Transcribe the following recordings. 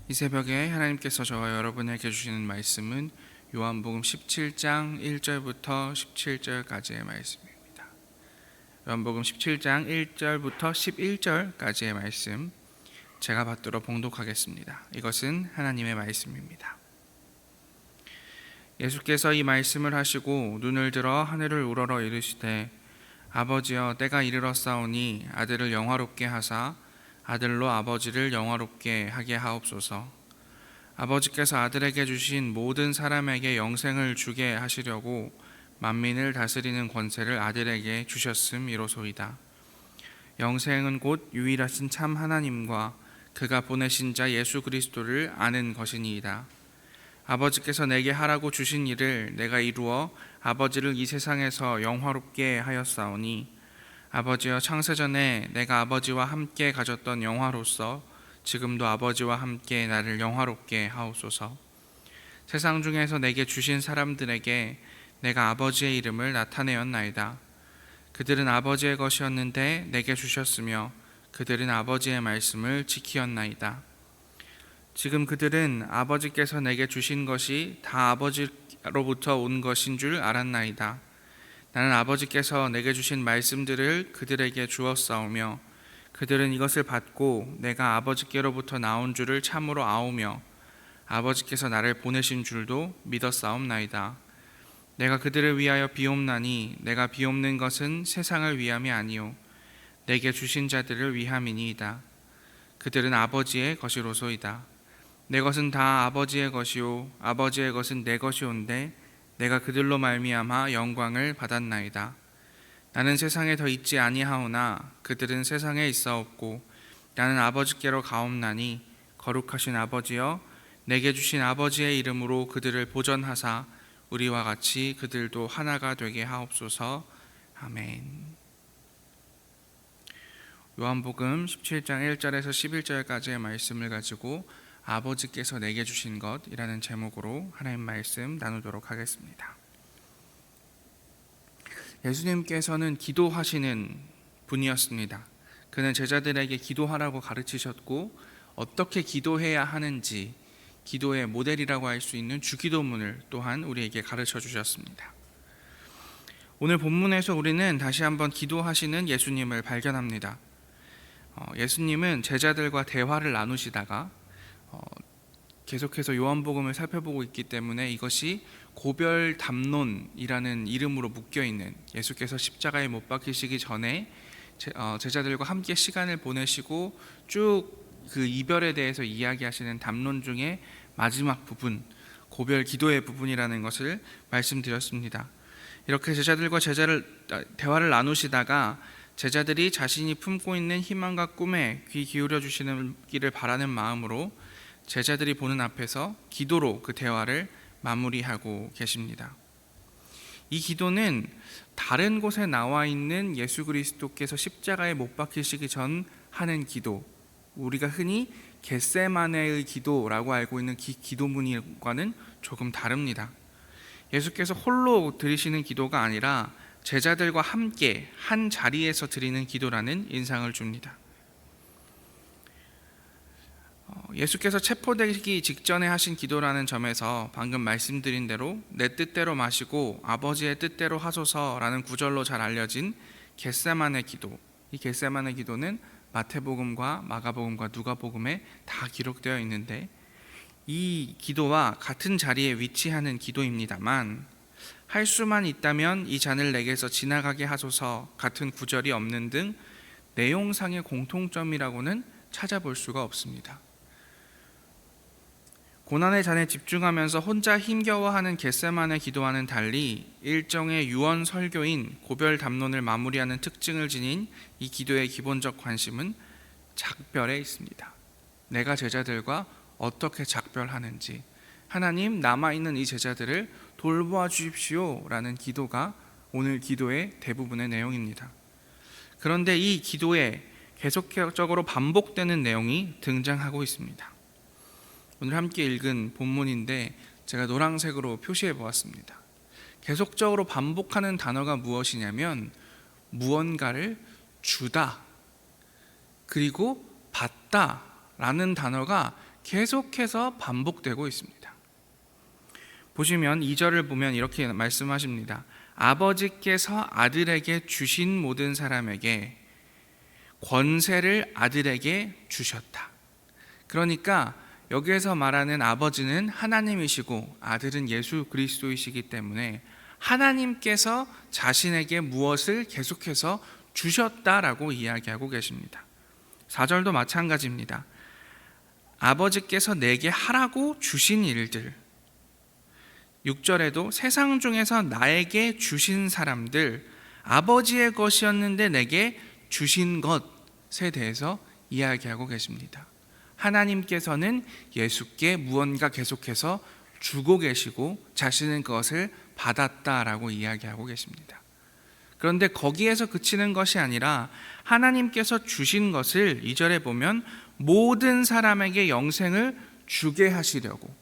이 새벽에 하나님께서 저와 여러분에게 주시는 말씀은 요한복음 17장 1절부터 17절까지의 말씀입니다. 요한복음 17장 1절부터 11절까지의 말씀 제가 받들어 봉독하겠습니다. 이것은 하나님의 말씀입니다. 예수께서 이 말씀을 하시고 눈을 들어 하늘을 우러러 이르시되 아버지여 때가 이르렀사오니 아들을 영화롭게 하사 아들로 아버지를 영화롭게 하게 하옵소서. 아버지께서 아들에게 주신 모든 사람에게 영생을 주게 하시려고 만민을 다스리는 권세를 아들에게 주셨음이로소이다. 영생은 곧 유일하신 참 하나님과 그가 보내신 자 예수 그리스도를 아는 것이니이다. 아버지께서 내게 하라고 주신 일을 내가 이루어 아버지를 이 세상에서 영화롭게 하였사오니 아버지여 창세전에 내가 아버지와 함께 가졌던 영화로서 지금도 아버지와 함께 나를 영화롭게 하옵소서. 세상 중에서 내게 주신 사람들에게 내가 아버지의 이름을 나타내었나이다. 그들은 아버지의 것이었는데 내게 주셨으며 그들은 아버지의 말씀을 지키었나이다. 지금 그들은 아버지께서 내게 주신 것이 다 아버지로부터 온 것인 줄 알았나이다. 나는 아버지께서 내게 주신 말씀들을 그들에게 주었사오며 그들은 이것을 받고 내가 아버지께로부터 나온 줄을 참으로 아오며 아버지께서 나를 보내신 줄도 믿었사옵나이다. 내가 그들을 위하여 비옵나니 내가 비옵는 것은 세상을 위함이 아니요 내게 주신 자들을 위함이니이다. 그들은 아버지의 것이로소이다. 내 것은 다 아버지의 것이요 아버지의 것은 내 것이온데 내가 그들로 말미암아 영광을 받았나이다. 나는 세상에 더 있지 아니하오나 그들은 세상에 있사옵고 나는 아버지께로 가옵나니 거룩하신 아버지여 내게 주신 아버지의 이름으로 그들을 보전하사 우리와 같이 그들도 하나가 되게 하옵소서. 아멘. 요한복음 17장 1절에서 11절까지의 말씀을 가지고 아버지께서 내게 주신 것이라는 제목으로 하나님 말씀 나누도록 하겠습니다. 예수님께서는 기도하시는 분이었습니다. 그는 제자들에게 기도하라고 가르치셨고 어떻게 기도해야 하는지 기도의 모델이라고 할 수 있는 주기도문을 또한 우리에게 가르쳐 주셨습니다. 오늘 본문에서 우리는 다시 한번 기도하시는 예수님을 발견합니다. 예수님은 제자들과 대화를 나누시다가 계속해서 요한복음을 살펴보고 있기 때문에 이것이 고별 담론이라는 이름으로 묶여있는 예수께서 십자가에 못 박히시기 전에 제자들과 함께 시간을 보내시고 쭉 그 이별에 대해서 이야기하시는 담론 중에 마지막 부분, 고별 기도의 부분이라는 것을 말씀드렸습니다. 이렇게 제자들과 대화를 나누시다가 제자들이 자신이 품고 있는 희망과 꿈에 귀 기울여 주시기를 바라는 마음으로 제자들이 보는 앞에서 기도로 그 대화를 마무리하고 계십니다. 이 기도는 다른 곳에 나와 있는 예수 그리스도께서 십자가에 못 박히시기 전 하는 기도, 우리가 흔히 겟세마네의 기도라고 알고 있는 기도문과는 조금 다릅니다. 예수께서 홀로 드리시는 기도가 아니라 제자들과 함께 한 자리에서 드리는 기도라는 인상을 줍니다. 예수께서 체포되기 직전에 하신 기도라는 점에서 방금 말씀드린 대로 내 뜻대로 마시고 아버지의 뜻대로 하소서라는 구절로 잘 알려진 겟세마네 기도, 이 겟세마네 기도는 마태복음과 마가복음과 누가복음에 다 기록되어 있는데 이 기도와 같은 자리에 위치하는 기도입니다만 할 수만 있다면 이 잔을 내게서 지나가게 하소서 같은 구절이 없는 등 내용상의 공통점이라고는 찾아볼 수가 없습니다. 고난의 잔에 집중하면서 혼자 힘겨워하는 겟세마네 기도와는 달리 일정의 유언 설교인 고별 담론을 마무리하는 특징을 지닌 이 기도의 기본적 관심은 작별에 있습니다. 내가 제자들과 어떻게 작별하는지, 하나님 남아있는 이 제자들을 돌보아 주십시오 라는 기도가 오늘 기도의 대부분의 내용입니다. 그런데 이 기도에 계속적으로 반복되는 내용이 등장하고 있습니다. 오늘 함께 읽은 본문인데 제가 노란색으로 표시해 보았습니다. 계속적으로 반복하는 단어가 무엇이냐면 무언가를 주다 그리고 받다 라는 단어가 계속해서 반복되고 있습니다. 보시면 2절을 보면 이렇게 말씀하십니다. 아버지께서 아들에게 주신 모든 사람에게 권세를 아들에게 주셨다. 그러니까 여기에서 말하는 아버지는 하나님이시고 아들은 예수 그리스도이시기 때문에 하나님께서 자신에게 무엇을 계속해서 주셨다라고 이야기하고 계십니다. 4절도 마찬가지입니다. 아버지께서 내게 하라고 주신 일들, 6절에도 세상 중에서 나에게 주신 사람들, 아버지의 것이었는데 내게 주신 것에 대해서 이야기하고 계십니다. 하나님께서는 예수께 무언가 계속해서 주고 계시고 자신은 그것을 받았다라고 이야기하고 계십니다. 그런데 거기에서 그치는 것이 아니라 하나님께서 주신 것을 2절에 보면 모든 사람에게 영생을 주게 하시려고,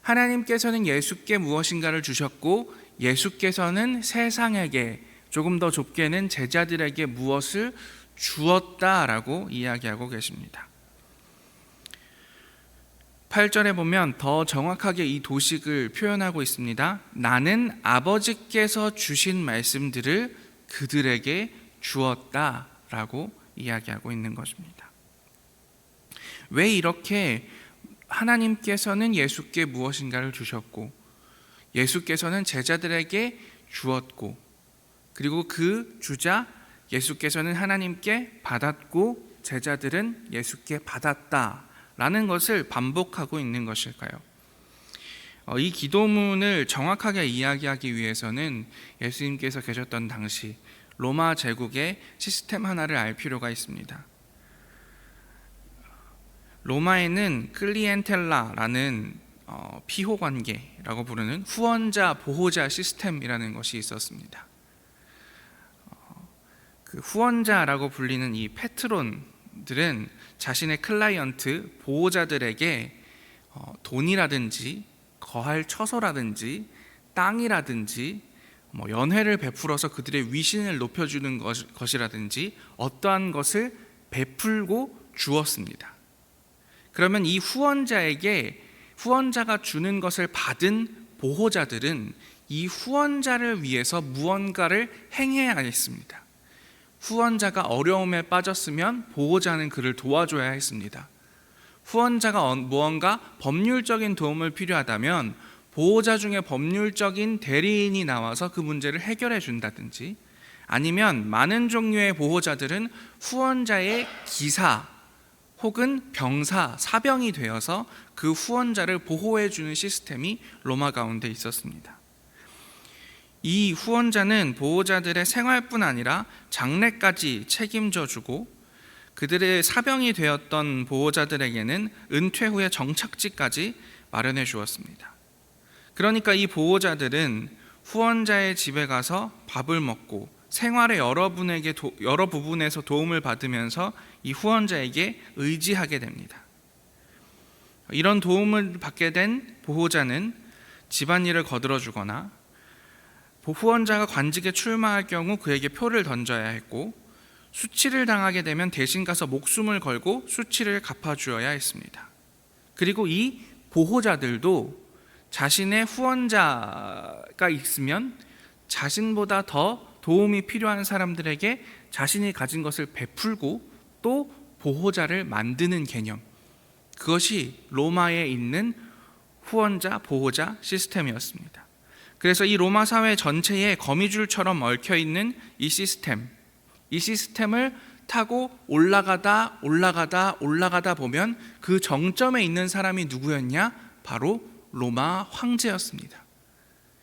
하나님께서는 예수께 무엇인가를 주셨고 예수께서는 세상에게, 조금 더 좁게는 제자들에게 무엇을 주었다라고 이야기하고 계십니다. 8절에 보면 더 정확하게 이 도식을 표현하고 있습니다. 나는 아버지께서 주신 말씀들을 그들에게 주었다라고 이야기하고 있는 것입니다. 왜 이렇게 하나님께서는 예수께 무엇인가를 주셨고 예수께서는 제자들에게 주었고, 그리고 그 주자 예수께서는 하나님께 받았고 제자들은 예수께 받았다라는 것을 반복하고 있는 것일까요? 이 기도문을 정확하게 이야기하기 위해서는 예수님께서 계셨던 당시 로마 제국의 시스템 하나를 알 필요가 있습니다. 로마에는 클리엔텔라라는 피호관계라고 부르는 후원자 보호자 시스템이라는 것이 있었습니다. 그 후원자라고 불리는 이 패트론들은 자신의 클라이언트 보호자들에게 돈이라든지 거할 처소라든지 땅이라든지 연회를 베풀어서 그들의 위신을 높여주는 것이라든지 어떠한 것을 베풀고 주었습니다. 그러면 이 후원자가 주는 것을 받은 보호자들은 이 후원자를 위해서 무언가를 행해야 했습니다. 후원자가 어려움에 빠졌으면 보호자는 그를 도와줘야 했습니다. 후원자가 무언가 법률적인 도움을 필요하다면 보호자 중에 법률적인 대리인이 나와서 그 문제를 해결해 준다든지, 아니면 많은 종류의 보호자들은 후원자의 기사 혹은 병사, 사병이 되어서 그 후원자를 보호해 주는 시스템이 로마 가운데 있었습니다. 이 후원자는 보호자들의 생활뿐 아니라 장래까지 책임져 주고, 그들의 사병이 되었던 보호자들에게는 은퇴 후의 정착지까지 마련해 주었습니다. 그러니까 이 보호자들은 후원자의 집에 가서 밥을 먹고 생활의 여러 부분에서 도움을 받으면서 이 후원자에게 의지하게 됩니다. 이런 도움을 받게 된 보호자는 집안일을 거들어주거나 후원자가 관직에 출마할 경우 그에게 표를 던져야 했고, 수치를 당하게 되면 대신 가서 목숨을 걸고 수치를 갚아주어야 했습니다. 그리고 이 보호자들도 자신의 후원자가 있으면 자신보다 더 도움이 필요한 사람들에게 자신이 가진 것을 베풀고 또 보호자를 만드는 개념, 그것이 로마에 있는 후원자 보호자 시스템이었습니다. 그래서 이 로마 사회 전체에 거미줄처럼 얽혀있는 이 시스템을 타고 올라가다 보면 그 정점에 있는 사람이 누구였냐? 바로 로마 황제였습니다.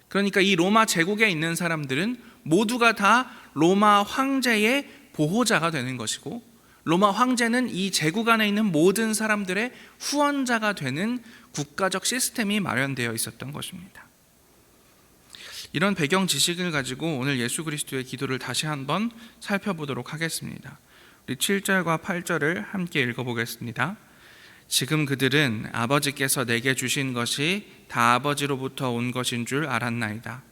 그러니까 이 로마 제국에 있는 사람들은 모두가 다 로마 황제의 보호자가 되는 것이고, 로마 황제는 이 제국 안에 있는 모든 사람들의 후원자가 되는 국가적 시스템이 마련되어 있었던 것입니다. 이런 배경 지식을 가지고 오늘 예수 그리스도의 기도를 다시 한번 살펴보도록 하겠습니다. 우리 7절과 8절을 함께 읽어보겠습니다. 지금 그들은 아버지께서 내게 주신 것이 다 아버지로부터 온 것인 줄 알았나이다.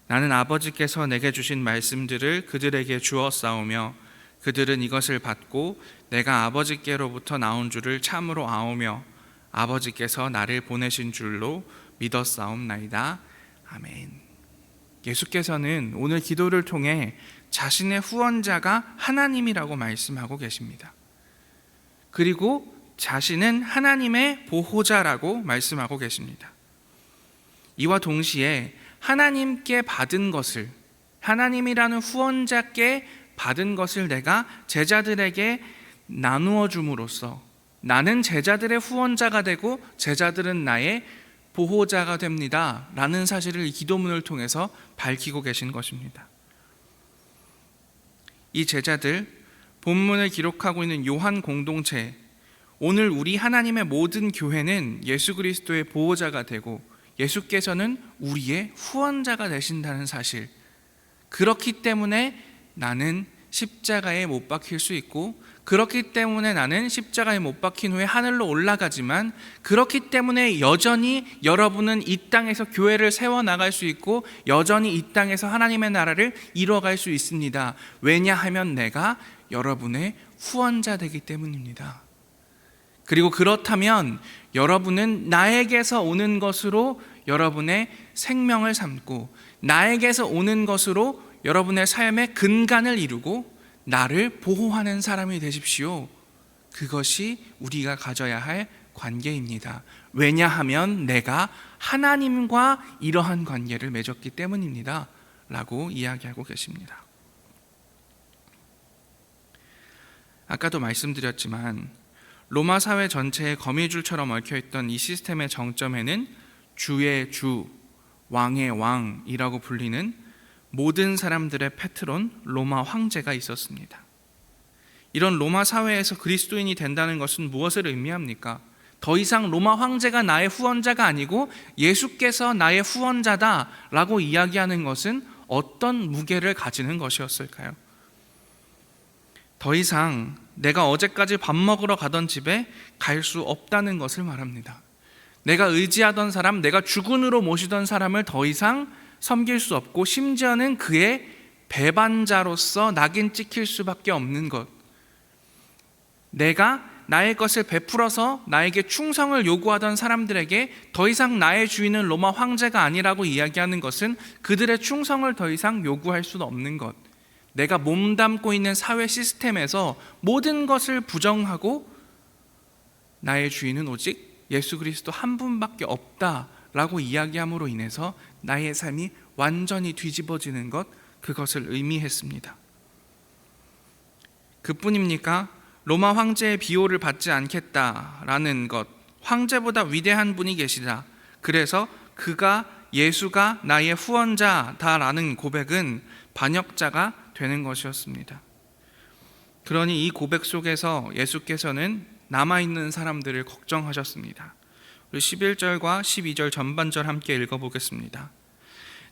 나는 아버지께서 내게 주신 말씀들을 그들에게 주었사오며 그들은 이것을 받고 내가 아버지께로부터 나온 줄을 참으로 아오며 아버지께서 나를 보내신 줄로 믿었사옵나이다. 아멘. 예수께서는 오늘 기도를 통해 자신의 후원자가 하나님이라고 말씀하고 계십니다. 그리고 자신은 하나님의 보호자라고 말씀하고 계십니다. 이와 동시에 하나님께 받은 것을, 하나님이라는 후원자께 받은 것을 내가 제자들에게 나누어 줌으로써 나는 제자들의 후원자가 되고 제자들은 나의 보호자가 됩니다 라는 사실을 이 기도문을 통해서 밝히고 계신 것입니다. 이 제자들, 본문을 기록하고 있는 요한 공동체, 오늘 우리 하나님의 모든 교회는 예수 그리스도의 보호자가 되고 예수께서는 우리의 후원자가 되신다는 사실, 그렇기 때문에 나는 십자가에 못 박힐 수 있고, 그렇기 때문에 나는 십자가에 못 박힌 후에 하늘로 올라가지만, 그렇기 때문에 여전히 여러분은 이 땅에서 교회를 세워나갈 수 있고 여전히 이 땅에서 하나님의 나라를 이뤄갈 수 있습니다. 왜냐하면 내가 여러분의 후원자 되기 때문입니다. 그리고 그렇다면 여러분은 나에게서 오는 것으로 여러분의 생명을 삼고 나에게서 오는 것으로 여러분의 삶의 근간을 이루고 나를 보호하는 사람이 되십시오. 그것이 우리가 가져야 할 관계입니다. 왜냐하면 내가 하나님과 이러한 관계를 맺었기 때문입니다 라고 이야기하고 계십니다. 아까도 말씀드렸지만 로마 사회 전체에 거미줄처럼 얽혀있던 이 시스템의 정점에는 주의 주, 왕의 왕이라고 불리는 모든 사람들의 패트론 로마 황제가 있었습니다. 이런 로마 사회에서 그리스도인이 된다는 것은 무엇을 의미합니까? 더 이상 로마 황제가 나의 후원자가 아니고 예수께서 나의 후원자다라고 이야기하는 것은 어떤 무게를 가지는 것이었을까요? 더 이상 내가 어제까지 밥 먹으러 가던 집에 갈 수 없다는 것을 말합니다. 내가 의지하던 사람, 내가 주군으로 모시던 사람을 더 이상 섬길 수 없고 심지어는 그의 배반자로서 낙인 찍힐 수밖에 없는 것, 내가 나의 것을 베풀어서 나에게 충성을 요구하던 사람들에게 더 이상 나의 주인은 로마 황제가 아니라고 이야기하는 것은 그들의 충성을 더 이상 요구할 수는 없는 것, 내가 몸담고 있는 사회 시스템에서 모든 것을 부정하고 나의 주인은 오직 예수 그리스도 한 분밖에 없다라고 이야기함으로 인해서 나의 삶이 완전히 뒤집어지는 것, 그것을 의미했습니다. 그뿐입니까? 로마 황제의 비호를 받지 않겠다라는 것, 황제보다 위대한 분이 계시다, 그래서 예수가 나의 후원자다라는 고백은 반역자가 되는 것이었습니다. 그러니 이 고백 속에서 예수께서는 남아있는 사람들을 걱정하셨습니다. 11절과 12절 전반절 함께 읽어보겠습니다.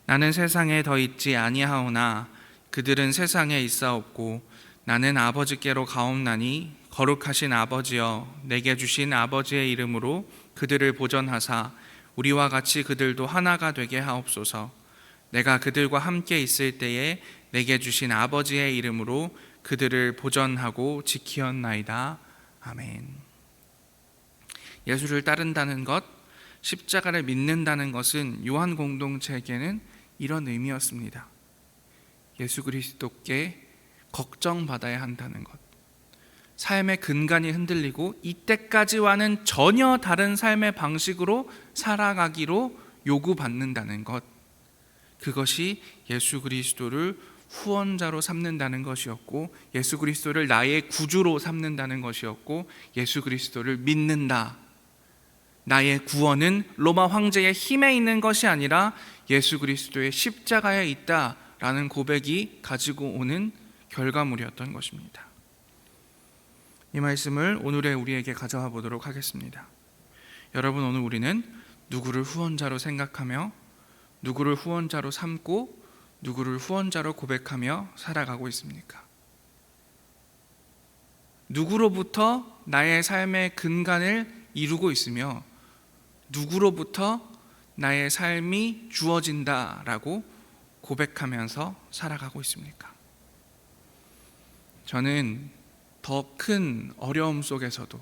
나는 세상에 더 있지 아니하오나 그들은 세상에 있사옵고 나는 아버지께로 가옵나니 거룩하신 아버지여 내게 주신 아버지의 이름으로 그들을 보전하사 우리와 같이 그들도 하나가 되게 하옵소서. 내가 그들과 함께 있을 때에 내게 주신 아버지의 이름으로 그들을 보전하고 지키었나이다. 아멘. 예수를 따른다는 것, 십자가를 믿는다는 것은 요한 공동체에게는 이런 의미였습니다. 예수 그리스도께 걱정받아야 한다는 것, 삶의 근간이 흔들리고 이때까지와는 전혀 다른 삶의 방식으로 살아가기로 요구받는다는 것, 그것이 예수 그리스도를 후원자로 삼는다는 것이었고 예수 그리스도를 나의 구주로 삼는다는 것이었고 예수 그리스도를 믿는다, 나의 구원은 로마 황제의 힘에 있는 것이 아니라 예수 그리스도의 십자가에 있다라는 고백이 가지고 오는 결과물이었던 것입니다. 이 말씀을 오늘의 우리에게 가져와 보도록 하겠습니다. 여러분, 오늘 우리는 누구를 후원자로 생각하며 누구를 후원자로 삼고 누구를 후원자로 고백하며 살아가고 있습니까? 누구로부터 나의 삶의 근간을 이루고 있으며 누구로부터 나의 삶이 주어진다라고 고백하면서 살아가고 있습니까? 저는 더 큰 어려움 속에서도,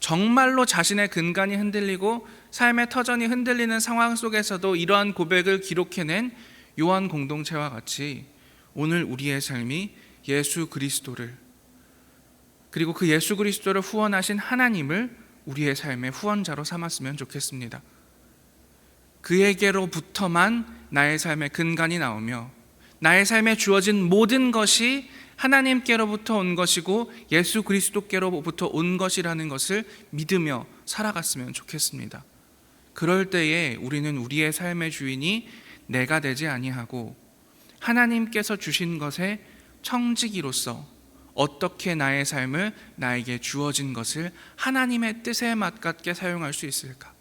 정말로 자신의 근간이 흔들리고 삶의 터전이 흔들리는 상황 속에서도 이러한 고백을 기록해낸 요한 공동체와 같이 오늘 우리의 삶이 예수 그리스도를, 그리고 그 예수 그리스도를 후원하신 하나님을 우리의 삶의 후원자로 삼았으면 좋겠습니다. 그에게로부터만 나의 삶의 근간이 나오며 나의 삶에 주어진 모든 것이 하나님께로부터 온 것이고 예수 그리스도께로부터 온 것이라는 것을 믿으며 살아갔으면 좋겠습니다. 그럴 때에 우리는 우리의 삶의 주인이 내가 되지 아니하고 하나님께서 주신 것의 청지기로서 어떻게 나의 삶을 나에게 주어진 것을 하나님의 뜻에 맞게 사용할 수 있을까?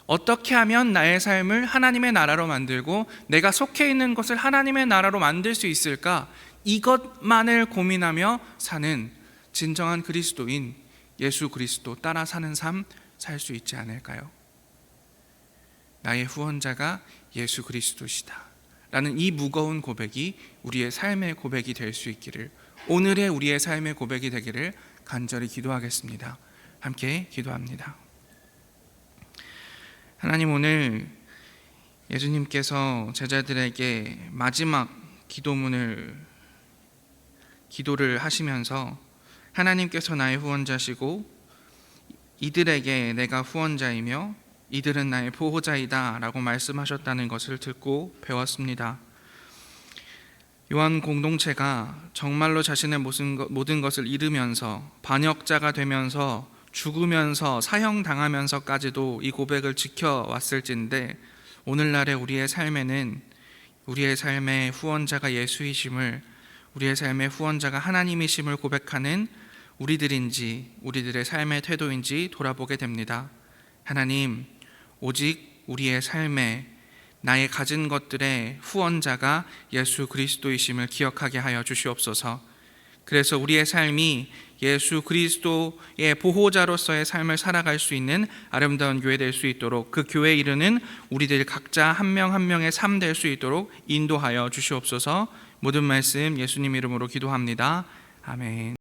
어떻게 하면 나의 삶을 하나님의 나라로 만들고 내가 속해 있는 것을 하나님의 나라로 만들 수 있을까? 이것만을 고민하며 사는 진정한 그리스도인 예수 그리스도 따라 사는 삶 살 수 있지 않을까요? 나의 후원자가 예수 그리스도시다 라는 이 무거운 고백이 우리의 삶의 고백이 될 수 있기를, 오늘의 우리의 삶의 고백이 되기를 간절히 기도하겠습니다. 함께 기도합니다. 하나님, 오늘 예수님께서 제자들에게 마지막 기도를 하시면서 하나님께서 나의 후원자시고 이들에게 내가 후원자이며 이들은 나의 보호자이다 라고 말씀하셨다는 것을 듣고 배웠습니다. 요한 공동체가 정말로 자신의 모든 것을 잃으면서 반역자가 되면서 죽으면서 사형당하면서까지도 이 고백을 지켜왔을진데, 오늘날의 우리의 삶에는 우리의 삶의 후원자가 예수이심을, 우리의 삶의 후원자가 하나님이심을 고백하는 우리들인지 우리들의 삶의 태도인지 돌아보게 됩니다. 하나님, 오직 우리의 삶에 나의 가진 것들의 후원자가 예수 그리스도이심을 기억하게 하여 주시옵소서. 그래서 우리의 삶이 예수 그리스도의 보호자로서의 삶을 살아갈 수 있는 아름다운 교회 될 수 있도록, 그 교회에 이르는 우리들 각자 한 명 한 명의 삶 될 수 있도록 인도하여 주시옵소서. 모든 말씀 예수님 이름으로 기도합니다. 아멘.